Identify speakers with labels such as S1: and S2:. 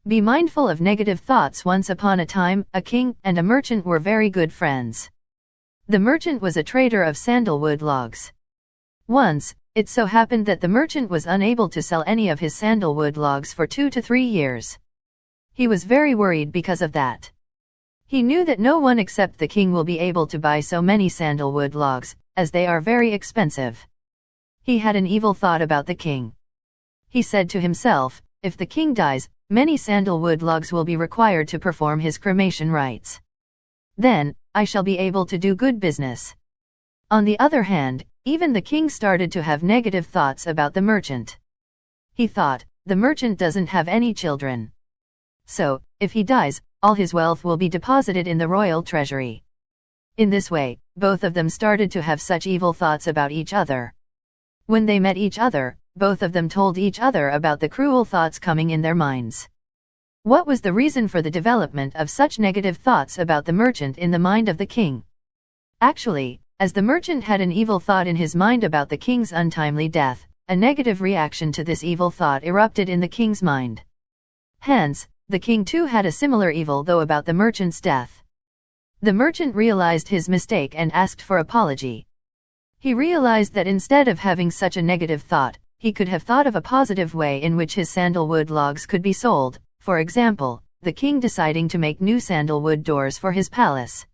S1: Be mindful of negative thoughts. Once upon a time, a king and a merchant were very good friends. The merchant was a trader of sandalwood logs. Once, it so happened that the merchant was unable to sell any of his sandalwood logs for 2 to 3 years. He was very worried because of that. He knew that no one except the king will be able to buy so many sandalwood logs, as they are very expensive. He had an evil thought about the king. He said to himself, if the king dies, many sandalwood logs will be required to perform his cremation rites. Then, I shall be able to do good business. On the other hand, even the king started to have negative thoughts about the merchant. He thought, the merchant doesn't have any children. So, if he dies, all his wealth will be deposited in the royal treasury. In this way, both of them started to have such evil thoughts about each other. When they met each other, both of them told each other about the cruel thoughts coming in their minds. What was the reason for the development of such negative thoughts about the merchant in the mind of the king? Actually, as the merchant had an evil thought in his mind about the king's untimely death, a negative reaction to this evil thought erupted in the king's mind. Hence, the king too had a similar evil thought about the merchant's death. The merchant realized his mistake and asked for apology. He realized that instead of having such a negative thought, he could have thought of a positive way in which his sandalwood logs could be sold, for example, the king deciding to make new sandalwood doors for his palace.